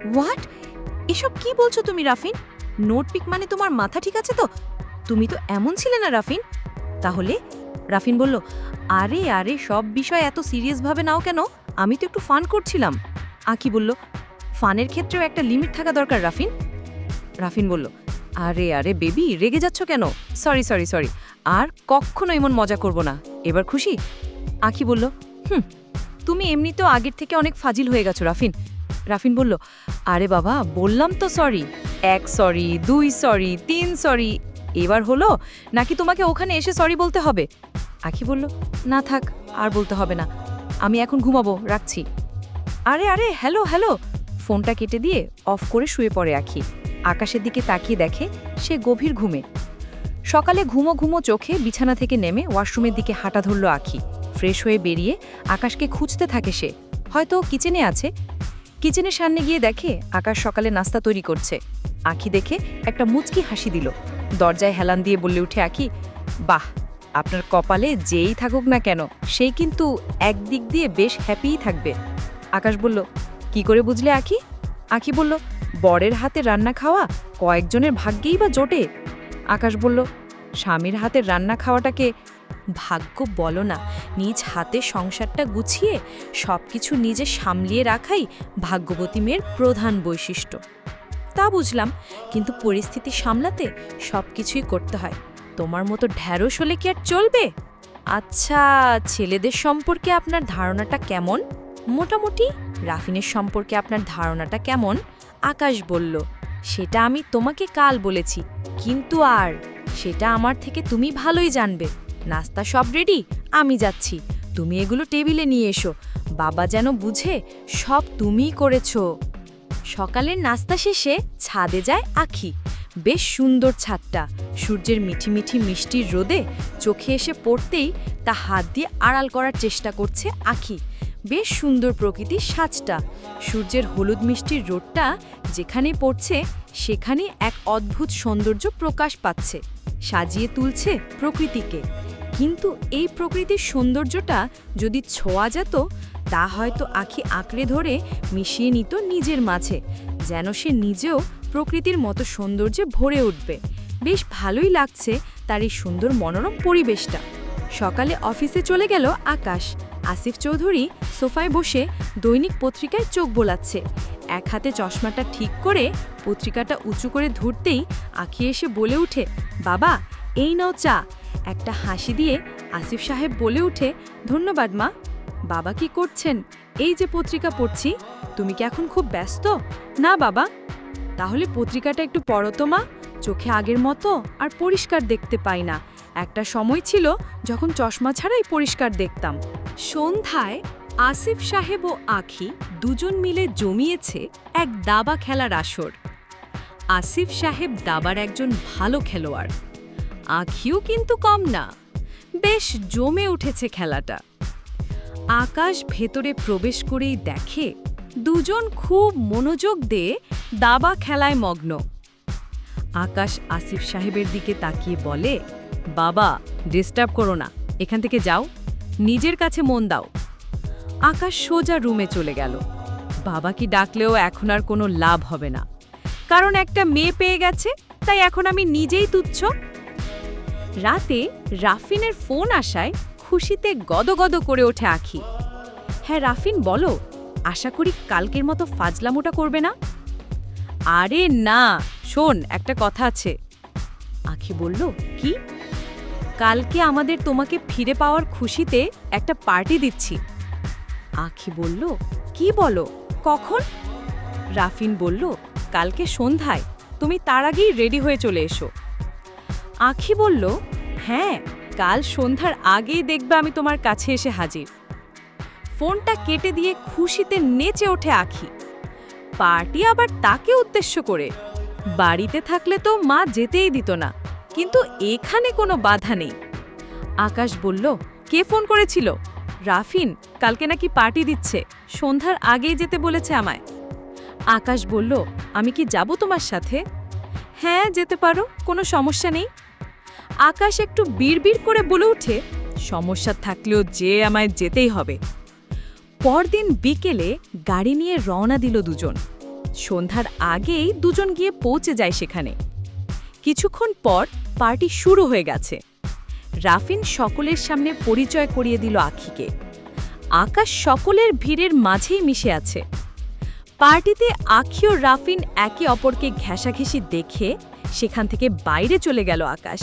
What? এসব কি বলছো তুমি রাফিন? নোটপিক মানে তোমার মাথা ঠিক আছে তো? তুমি তো এমন ছিলে না রাফিন। তাহলে? রাফিন বলল, আরে আরে সব বিষয় এত সিরিয়াসভাবে নাও কেন? আমি তো একটু ফান করছিলাম। আঁকি বলল, ফানের ক্ষেত্রেও একটা লিমিট থাকা দরকার রাফিন। রাফিন বলল, আরে আরে বেবি রেগে যাচ্ছ কেন? সরি সরি সরি, আর কখনো এমন মজা করব না। এবার খুশি? আঁকি বলল, তুমি এমনিতেও আগের থেকে অনেক ফাজিল হয়ে গেছো রাফিন। রাফিন বলল, আরে বাবা বললাম তো সরি। 1 sorry, 2 sorry, 3 sorry. এবার হলো নাকি তোমাকে ওখানে এসে সরি বলতে হবে? আঁকি বলল, না থাক, আর বলতে হবে না। আমি এখন ঘুমাবো, রাখছি। আরে আরে হ্যালো হ্যালো, ফোনটা কেটে দিয়ে অফ করে শুয়ে পড়ে আঁকি। আকাশের দিকে তাকিয়ে দেখে সে গভীর ঘুমে। সকালে ঘুমো ঘুমো চোখে বিছানা থেকে নেমে ওয়াশরুমের দিকে হাঁটা ধরল আঁকি। ফ্রেশ হয়ে বেরিয়ে আকাশকে খুঁজতে থাকে সে। হয়তো কিচেনে আছে। কিচেনের সামনে গিয়ে দেখে আকাশ সকালে নাস্তা তৈরি করছে। আঁকি দেখে একটা মুচকি হাসি দিল। দরজায় হেলান দিয়ে বললে উঠে আঁকি, বাহ, আপনার কপালে যেই থাকুক না কেন সেই কিন্তু একদিক দিয়ে বেশ হ্যাপিই থাকবে। আকাশ বলল, কি করে বুঝলে আঁকি? আঁকি বলল, বরের হাতে রান্না খাওয়া কয়েকজনের ভাগ্যেই বা জোটে। আকাশ বলল, স্বামীর হাতের রান্না খাওয়াটাকে ভাগ্য বলো না, নিজ হাতে সংসারটা গুছিয়ে সবকিছু নিজে সামলিয়ে রাখাই ভাগ্যবতী মেয়ের প্রধান বৈশিষ্ট্য। তা বুঝলাম, কিন্তু পরিস্থিতি সামলাতে সবকিছুই করতে হয়। তোমার মতো ঢ্যাঁড়স হলে কি আর চলবে? আচ্ছা, ছেলেদের সম্পর্কে আপনার ধারণাটা কেমন? মোটামুটি। রাফিনের সম্পর্কে আপনার ধারণাটা কেমন? আকাশ বলল, সেটা আমি তোমাকে কাল বলেছি, কিন্তু আর সেটা আমার থেকে তুমি ভালোই জানবে। নাস্তা সব রেডি, আমি যাচ্ছি। তুমি এগুলো টেবিলে নিয়ে এসো। বাবা যেন বুঝে সব তুমিই করেছো। সকালের নাস্তা শেষে ছাদে যায় আঁকি। বেশ সুন্দর ছাদটা। সূর্যের মিঠি মিঠি মিষ্টির রোদে চোখে এসে পড়তেই তা হাত দিয়ে আড়াল করার চেষ্টা করছে আঁকি। বেশ সুন্দর প্রকৃতির সাজটা। সূর্যের হলুদ মিষ্টির রোদটা যেখানেই পড়ছে সেখানে এক অদ্ভুত সৌন্দর্য প্রকাশ পাচ্ছে, সাজিয়ে তুলছে প্রকৃতিকে। কিন্তু এই প্রকৃতির সৌন্দর্যটা যদি ছোঁয়া যেত, তা হয়তো আঁকি আঁকড়ে ধরে মিশিয়ে নিত নিজের মাঝে, যেন সে নিজেও প্রকৃতির মতো সৌন্দর্যে ভরে উঠবে। বেশ ভালোই লাগছে তার এই সুন্দর মনোরম পরিবেশটা। সকালে অফিসে চলে গেল আকাশ। আসিফ চৌধুরী সোফায় বসে দৈনিক পত্রিকায় চোখ বোলাচ্ছে। এক হাতে চশমাটা ঠিক করে পত্রিকাটা উঁচু করে ধরতেই আঁকি এসে বলে উঠে, বাবা এই নাও চা। একটা হাসি দিয়ে আসিফ সাহেব বলে উঠে, ধন্যবাদ মা। বাবা কি করছেন? এই যে পত্রিকা পড়ছি। তুমি কি এখন খুব ব্যস্ত? না বাবা। তাহলে পত্রিকাটা একটু পড়ো তো মা। চোখে আগের মতো আর পরিষ্কার দেখতে পাই না। একটা সময় ছিল যখন চশমা ছাড়াই পরিষ্কার দেখতাম। সন্ধ্যায় আসিফ সাহেব ও আঁকি দুজন মিলে জমিয়েছে এক দাবা খেলার আসর। আসিফ সাহেব দাবার একজন ভালো খেলোয়াড়। আঁকিও কিন্তু কম না। বেশ জমে উঠেছে খেলাটা। আকাশ ভেতরে প্রবেশ করেই দেখে দুজন খুব মনোযোগ দিয়ে দাবা খেলায় মগ্ন। আকাশ আসিফ সাহেবের দিকে তাকিয়ে বলে, বাবা ডিস্টার্ব করো না, এখান থেকে যাও, নিজের কাছে মন দাও। আকাশ সোজা রুমে চলে গেল। বাবা কি ডাকলেও এখন আর কোনো লাভ হবে না, কারণ একটা মেয়ে পেয়ে গেছে, তাই এখন আমি নিজেই তুচ্ছ। রাতে রাফিনের ফোন আসায় খুশিতে গদগদ করে ওঠে আঁকি। হ্যাঁ রাফিন বলো, আশা করি কালকের মতো ফাজলামোটা করবে না। আরে না, শোন একটা কথা আছে। আঁকি বলল, কি? কালকে আমাদের তোমাকে ফিরে পাওয়ার খুশিতে একটা পার্টি দিচ্ছি। আঁকি বলল, কি বলো, কখন? রাফিন বলল, কালকে সন্ধ্যায়, তুমি তার আগেই রেডি হয়ে চলে এসো। আঁকি বলল, হ্যাঁ কাল সন্ধ্যার আগেই দেখবে আমি তোমার কাছে এসে হাজির। ফোনটা কেটে দিয়ে খুশিতে নেচে ওঠে আঁকি। পার্টি আবার তাকে উদ্দেশ্য করে। বাড়িতে থাকলে তো মা যেতেই দিত না, কিন্তু এখানে কোনো বাধা নেই। আকাশ বলল, কে ফোন করেছিল? রাফিন কালকে নাকি পার্টি দিচ্ছে, সন্ধ্যার আগেই যেতে বলেছে আমায়। আকাশ বলল, আমি কি যাব তোমার সাথে? হ্যাঁ যেতে পারো, কোনো সমস্যা নেই। আকাশ একটু বিড়বিড় করে বলে ওঠে, সমস্যা থাকলেও যে আমায় যেতেই হবে। পরদিন বিকেলে গাড়ি নিয়ে রওনা দিল দুজন। সন্ধ্যার আগেই দুজন গিয়ে পৌঁছে যায় সেখানে। কিছুক্ষণ পর পার্টি শুরু হয়ে গেছে। রাফিন সকলের সামনে পরিচয় করিয়ে দিল আখিকে। আকাশ সকলের ভিড়ের মাঝেই মিশে আছে। পার্টিতে আখি ও রাফিন একে অপরকে ঘেঁষাঘেঁষি দেখে সেখান থেকে বাইরে চলে গেল আকাশ।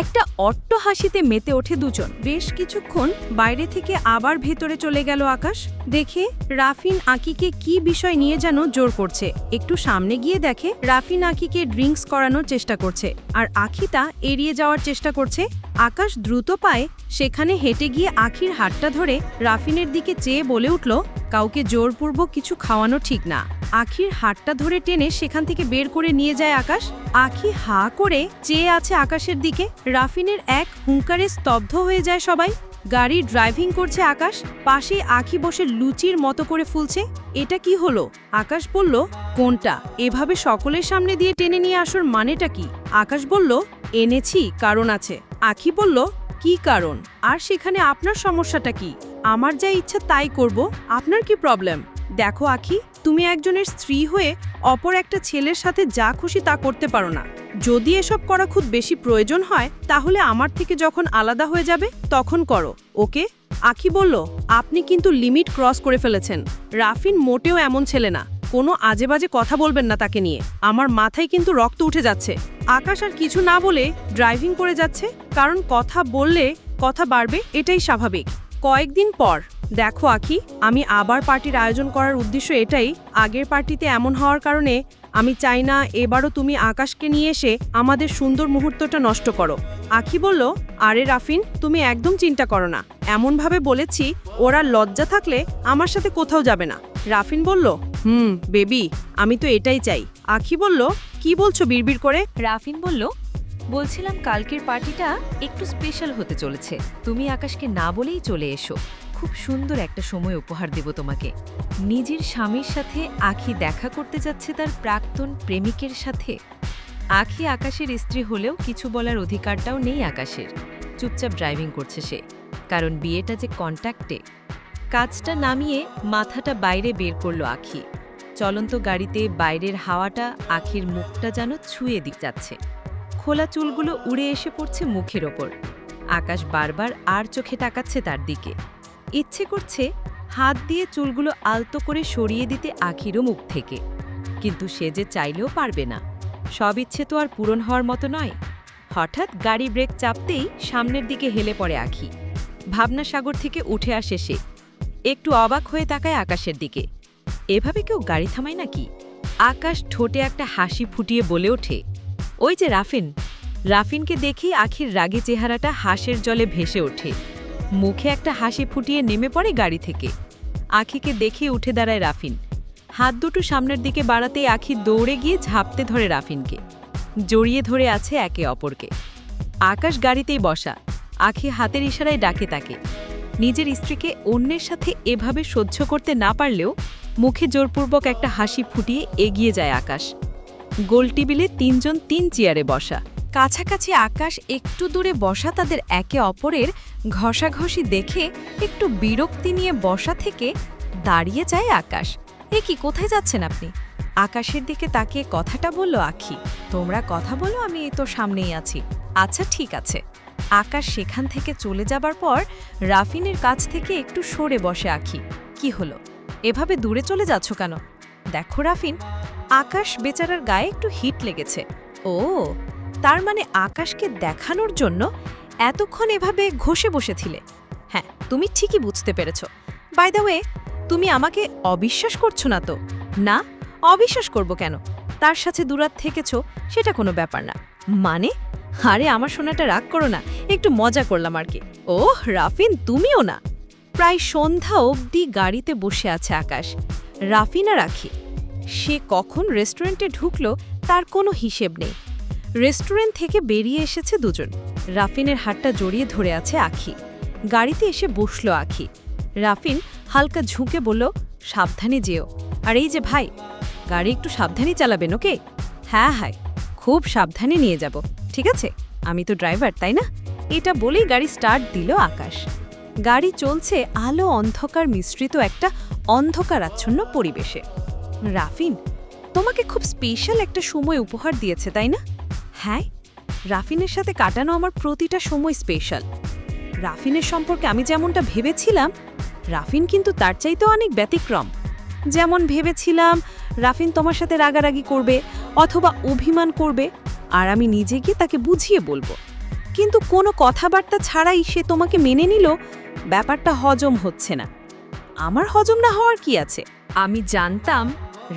একটা অট্টহাসিতে মেতে ওঠে দুজন। বেশ কিছুক্ষণ বাইরে থেকে আবার ভেতরে চলে গেল আকাশ। দেখে রাফিন আকিকে কি বিষয় নিয়ে যেন জোর করছে। একটু সামনে গিয়ে দেখে রাফিন আকিকে ড্রিঙ্কস করানোর চেষ্টা করছে, আর আখি তা এড়িয়ে যাওয়ার চেষ্টা করছে। আকাশ দ্রুত পায়ে সেখানে হেঁটে গিয়ে আখির হাতটা ধরে রাফিনের দিকে চেয়ে বলে উঠল, কাউকে জোরপূর্বক কিছু খাওয়ানো ঠিক না। আখির হাতটা ধরে টেনে সেখান থেকে বের করে নিয়ে যায় আকাশ। আখি হা করে চেয়ে আছে আকাশের দিকে। রাফিনের এক হুঙ্কারে স্তব্ধ হয়ে যায় সবাই। গাড়ি ড্রাইভিং করছে আকাশ, পাশে আখি বসে লুচির মতো করে ফুলছে। এটা কি হলো? আকাশ বলল, কোনটা? এভাবে সকলের সামনে দিয়ে টেনে নিয়ে আসার মানেটা কি? আকাশ বলল, এনেছি, কারণ আছে। আখি বলল, কি কারণ? আর সেখানে আপনার সমস্যাটা কি? আমার যা ইচ্ছা তাই করব, আপনার কি প্রবলেম? দেখো আখি, তুমি একজনের স্ত্রী হয়ে অপর একটা ছেলের সাথে যা খুশি তা করতে পারো না। যদি এসব করা খুব বেশি প্রয়োজন হয় তাহলে আমার থেকে যখন আলাদা হয়ে যাবে তখন করো, ওকে? আখি বলল, আপনি কিন্তু লিমিট ক্রস করে ফেলেছেন। রাফিন মোটেও এমন ছেলে না। কোনো আজেবাজে কথা বলবেন না তাকে নিয়ে। আমার মাথায় কিন্তু রক্ত উঠে যাচ্ছে। আকাশ আর কিছু না বলে ড্রাইভিং করে যাচ্ছে, কারণ কথা বললে কথা বাড়বে, এটাই স্বাভাবিক। কয়েকদিন পর দেখো আখি, আমি আবার পার্টির আয়োজন করার উদ্দেশ্য এটাই। আগের পার্টিতে এমন হওয়ার কারণে আমি চাই না এবারও তুমি আকাশকে নিয়ে এসে আমাদের সুন্দর মুহূর্তটা নষ্ট করো। আখি বলল, আরে রাফিন, তুমি একদম চিন্তা করো না। এমনভাবে বলেছি ওরা লজ্জা থাকলে আমার সাথে কোথাও যাবে না। রাফিন বলল, বেবি, আমি তো এটাই চাই। আখি বলল, কি বলছো বিড়বিড় করে? রাফিন বলল, বলছিলাম কালকের পার্টিটা একটু স্পেশাল হতে চলেছে। তুমি আকাশকে না বলেই চলে এসো। খুব সুন্দর একটা সময় উপহার দেব তোমাকে। নিজের স্বামীর সাথে আখি দেখা করতে যাচ্ছে তার প্রাক্তন প্রেমিকের সাথে। আখি আকাশের স্ত্রী হলেও কিছু বলার অধিকারটাও নেই আকাশের। চুপচাপ ড্রাইভিং করছে সে, কারণ বিয়েটা যে কন্ট্যাক্টে। কাজটা নামিয়ে মাথাটা বাইরে বের করলো আখি। চলন্ত গাড়িতে বাইরের হাওয়াটা আখির মুখটা যেন ছুঁয়ে যাচ্ছে। খোলা চুলগুলো উড়ে এসে পড়ছে মুখের ওপর। আকাশ বারবার আর চোখে তাকাচ্ছে তার দিকে। ইচ্ছে করছে হাত দিয়ে চুলগুলো আলতো করে সরিয়ে দিতে আখিরও মুখ থেকে, কিন্তু সে যে চাইলেও পারবে না। সব ইচ্ছে তো আর পূরণ হওয়ার মতো নয়। হঠাৎ গাড়ি ব্রেক চাপতেই সামনের দিকে হেলে পড়ে আখি। ভাবনা সাগর থেকে উঠে আসে সে। একটু অবাক হয়ে তাকায় আকাশের দিকে। এভাবে কেউ গাড়ি থামায় নাকি? আকাশ ঠোঁটে একটা হাসি ফুটিয়ে বলে ওঠে, ওই যে রাফিন। রাফিনকে দেখেই আখির রাগী চেহারাটা হাসির জলে ভেসে ওঠে। মুখে একটা হাসি ফুটিয়ে নেমে পড়ে গাড়ি থেকে। আখিকে দেখে উঠে দাঁড়ায় রাফিন। হাত দুটো সামনের দিকে বাড়াতেই আখি দৌড়ে গিয়ে ঝাঁপতে ধরে রাফিনকে। জড়িয়ে ধরে আছে একে অপরকে। আকাশ গাড়িতেই বসা। আখি হাতের ইশারায় ডাকে তাকে। নিজের স্ত্রীকে অন্যের সাথে এভাবে সহ্য করতে না পারলেও মুখে জোরপূর্বক একটা হাসি ফুটিয়ে এগিয়ে যায় আকাশ। গোল টেবিলে তিনজন তিন চেয়ারে বসা। কাছাকাছি আকাশ একটু দূরে বসা তাদের একে অপরের ঘষাঘষি দেখে একটু বিরক্তি নিয়ে বসা থেকে দাঁড়িয়ে যায় আকাশ। এ কি, কোথায় যাচ্ছেন আপনি? আকাশের দিকে তাকিয়ে কথাটা বলল আখি। তোমরা কথা বলো, আমি তো সামনেই আছি। আচ্ছা ঠিক আছে। আকাশ সেখান থেকে চলে যাবার পর রাফিনের কাছ থেকে একটু সরে বসে আখি। কি হলো, এভাবে দূরে চলে যাচ্ছ কেন? দেখো রাফিন, আকাশ বেচারার গায়ে একটু হিট লেগেছে। ও, তার মানে আকাশকে দেখানোর জন্য এতক্ষণ এভাবে ঘষে বসেছিলে? হ্যাঁ, তুমি ঠিকই বুঝতে পেরেছ। বাই দ্য ওয়ে, তুমি আমাকে অবিশ্বাস করছো না তো? না, অবিশ্বাস করব কেন? তার সাথে দূরাত থেকেছ, সেটা কোনো ব্যাপার না। মানে? আরে আমার সোনাটা রাগ করো না, একটু মজা করলাম আর কি। ওহ রাফিন, তুমিও না। প্রায় সন্ধ্যা অবধি গাড়িতে বসে আছে আকাশ। রাফিন আর আখি। সে কখন রেস্টুরেন্টে ঢুকলো তার কোনো হিসেব নেই। রেস্টুরেন্ট থেকে বেরিয়ে এসেছে দুজন। রাফিনের হাতটা জড়িয়ে ধরে আছে আখি। গাড়িতে এসে বসলো আখি। রাফিন হালকা ঝুঁকে বলল, সাবধানে যেও। আর এই যে ভাই, গাড়ি একটু সাবধানে চালাবেন, ওকে? হ্যাঁ হ্যাঁ, খুব সাবধানে নিয়ে যাব, ঠিক আছে? আমি তো ড্রাইভার, তাই না? এটা বলেই গাড়ি স্টার্ট দিল আকাশ। গাড়ি চলছে আলো অন্ধকার মিশ্রিত একটা অন্ধকারাচ্ছন্ন পরিবেশে। রাফিন তোমাকে খুব স্পেশাল একটা সময় উপহার দিয়েছে তাই না? হ্যাঁ, রাফিনের সাথে কাটানো আমার প্রতিটা সময় স্পেশাল। রাফিনের সম্পর্কে আমি যেমনটা ভেবেছিলাম, রাফিন কিন্তু তার চাইতেও অনেক ব্যতিক্রম। যেমন ভেবেছিলাম রাফিন তোমার সাথে রাগারাগি করবে অথবা অভিমান করবে, আর আমি নিজে গিয়ে তাকে বুঝিয়ে বলবো, কিন্তু কোনো কথাবার্তা ছাড়াই সে তোমাকে মেনে নিল। ব্যাপারটা হজম হচ্ছে না। আমার হজম না হওয়ার কি আছে? আমি জানতাম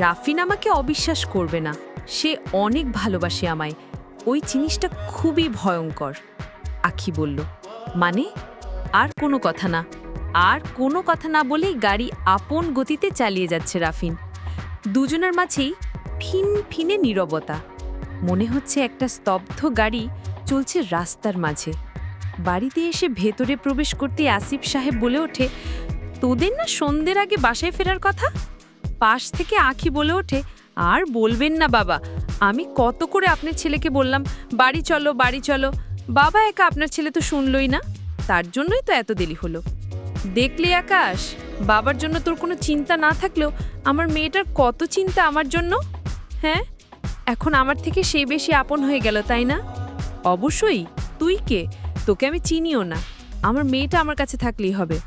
রাফিন আমাকে অবিশ্বাস করবে না। সে অনেক ভালোবাসে আমায়। ওই জিনিসটা খুবই ভয়ঙ্কর। আখি বলল, মানে? আর কোনো কথা না। আর কোনো কথা না বলেই গাড়ি আপন গতিতে চালিয়ে যাচ্ছে রাফিন। দুজনের মাঝেই ফিনে নীরবতা। মনে হচ্ছে একটা স্তব্ধ গাড়ি চলছে রাস্তার মাঝে। বাড়িতে এসে ভেতরে প্রবেশ করতে আসিফ সাহেব বলে ওঠে, তোদের না সন্ধ্যের আগে বাসায় ফেরার কথা? পাশ থেকে আখি বলে ওঠে, আর বলবেন না বাবা, আমি কত করে আপনার ছেলেকে বললাম বাড়ি চলো বাড়ি চলো, বাবা একা আপনার ছেলে তো শুনলই না, তার জন্যই তো এত দেরি হলো। দেখলি আকাশ, বাবার জন্য তোর কোনো চিন্তা না থাকলেও আমার মেয়েটার কত চিন্তা আমার জন্য। হ্যাঁ, এখন আমার থেকে সে বেশি আপন হয়ে গেল তাই না? অবশ্যই। তুই কে? তোকে আমি চিনিও না। আমার মেয়েটা আমার কাছে থাকলেই হবে।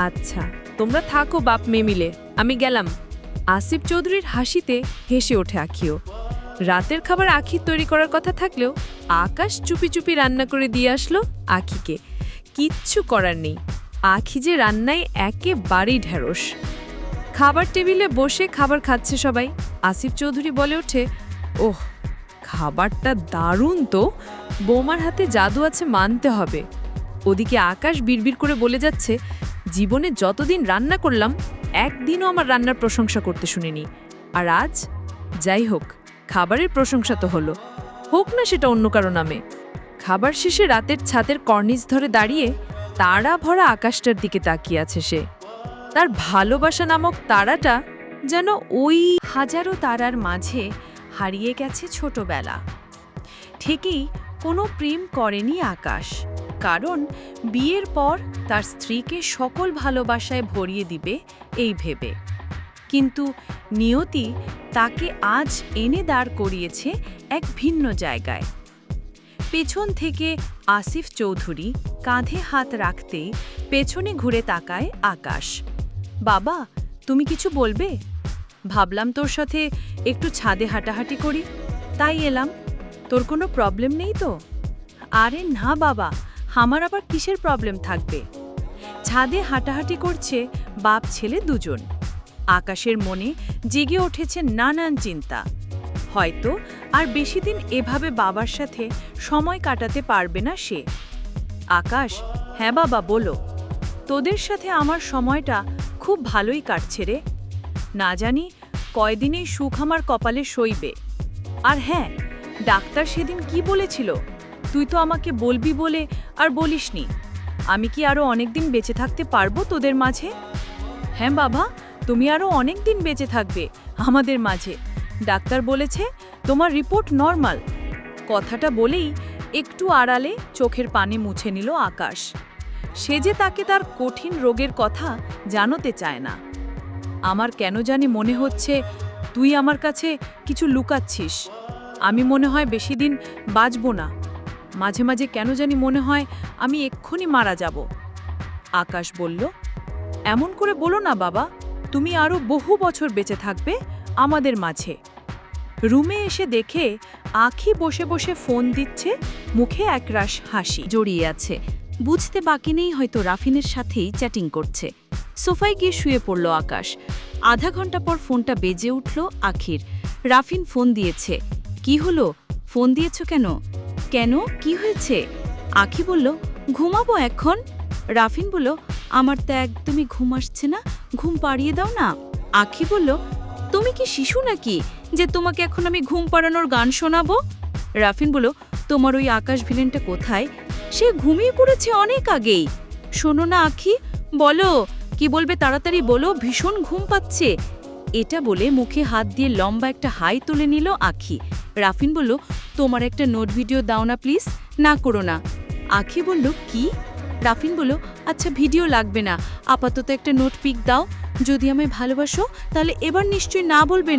আচ্ছা, তোমরা থাকো বাপ মেয়ে মিলে, আমি গেলাম। আসিফ চৌধুরীর হাসিতে হেসে ওঠে আখিও। রাতের খাবার আখি তৈরি করার কথা থাকলেও আকাশ চুপি চুপি রান্না করে দিয়ে আসলো আখিকে। কিচ্ছু করার নেই, আখি যে রান্নায় একেবারেই ঢেঁড়স। খাবার টেবিলে বসে খাবার খাচ্ছে সবাই। আসিফ চৌধুরী বলে ওঠে, ওহ, খাবারটা দারুণ তো, বৌমার হাতে জাদু আছে মানতে হবে। ওদিকে আকাশ বিড়বিড় করে বলে যাচ্ছে, জীবনে যতদিন রান্না করলাম একদিনও আমার রান্নার প্রশংসা করতে শুনিনি, আর আজ যাই হোক, খাবারের প্রশংসা তো হলো, হোক না সেটা অন্য কারো নামে। খাবার শেষে রাতের ছাদের কর্নিস ধরে দাঁড়িয়ে তারা ভরা আকাশটার দিকে তাকিয়ে আছে সে। তার ভালোবাসা নামক তারাটা যেন ওই হাজারো তারার মাঝে হারিয়ে গেছে ছোটবেলা। ঠিকই কোনো প্রেম করেনি আকাশ, কারণ বিয়ের পর তার স্ত্রীকে সকল ভালোবাসায় ভরিয়ে দিবে এই ভেবে। কিন্তু নিয়তি তাকে আজ এনে দাঁড় করিয়েছে এক ভিন্ন জায়গায়। পেছন থেকে আসিফ চৌধুরী কাঁধে হাত রাখতেই পেছনে ঘুরে তাকায় আকাশ। বাবা, তুমি কিছু বলবে? ভাবলাম তোর সাথে একটু ছাদে হাঁটাহাঁটি করি, তাই এলাম। তোর কোনো প্রবলেম নেই তো? আরে না বাবা, আমার আবার কিসের প্রবলেম থাকবে? ছাদে হাঁটাহাঁটি করছে বাপ ছেলে দুজন। আকাশের মনে জেগে উঠেছে নানান চিন্তা। হয়তো আর বেশি দিন এভাবে বাবার সাথে সময় কাটাতে পারবে না সে। আকাশ, হ্যাঁ বাবা বলো। তোদের সাথে আমার সময়টা খুব ভালোই কাটছে রে। না জানি কয়দিনেই সুখ আমার কপালে সইবে। আর হ্যাঁ, ডাক্তার সেদিন কি বলেছিল? তুই তো আমাকে বলবি বলে আর বলিসনি। আমি কি আরও অনেক দিন বেঁচে থাকতে পারবো তোদের মাঝে? হ্যাঁ বাবা, তুমি আরও অনেক দিন বেঁচে থাকবে আমাদের মাঝে। ডাক্তার বলেছে তোমার রিপোর্ট নরমাল। কথাটা বলেই একটু আড়ালে চোখের পানি মুছে নিল আকাশ। সে যে তাকে তার কঠিন রোগের কথা জানাতে চায় না। আমার কেন জানি মনে হচ্ছে তুই আমার কাছে কিছু লুকাচ্ছিস। আমি মনে হয় বেশি দিন বাঁচব না। মাঝে মাঝে কেন জানি মনে হয় আমি এক্ষুনি মারা যাব। আকাশ বলল, এমন করে বলো না বাবা, তুমি আরও বহু বছর বেঁচে থাকবে আমাদের মাঝে। রুমে এসে দেখে আখি বসে বসে ফোন দিচ্ছে, মুখে একরাশ হাসি জড়িয়ে আছে। বুঝতে বাকি নেই হয়তো রাফিনের সাথেই চ্যাটিং করছে। সোফায় গিয়ে শুয়ে পড়ল আকাশ। আধা ঘন্টা পর ফোনটা বেজে উঠল আখির। রাফিন ফোন দিয়েছে। কি হলো, ফোন দিয়েছ কেন? কেন, কি হয়েছে? আখি বলল, ঘুমাবো এখন। রাফিন বলল, আমার তো একদমই ঘুম আসছে না, ঘুম পাড়িয়ে দাও না। আখি বলল, তুমি কি শিশু নাকি যে তোমাকে এখন আমি ঘুম পাড়ানোর গান শোনাবো? রাফিন বলল, তোমার ওই আকাশ ভিলেনটা কোথায়? সে ঘুমিয়ে পড়েছে অনেক আগেই। শোনো না আখি, বলো কি বলবে, তাড়াতাড়ি বলো, ভীষণ ঘুম পাচ্ছে। এটা বলে মুখে হাত দিয়ে লম্বা একটা হাই তুলে নিল আখি। রাফিন বলল, তোমার একটা নোট ভিডিও দাও না প্লিজ। না করো না। আখি বলল, কি? রাফিন বলল, আচ্ছা ভিডিও লাগবে না, আপাতত একটা নোট পিক দাও। যদি আমায় ভালোবাসো তাহলে এবার নিশ্চয়ই না বলবে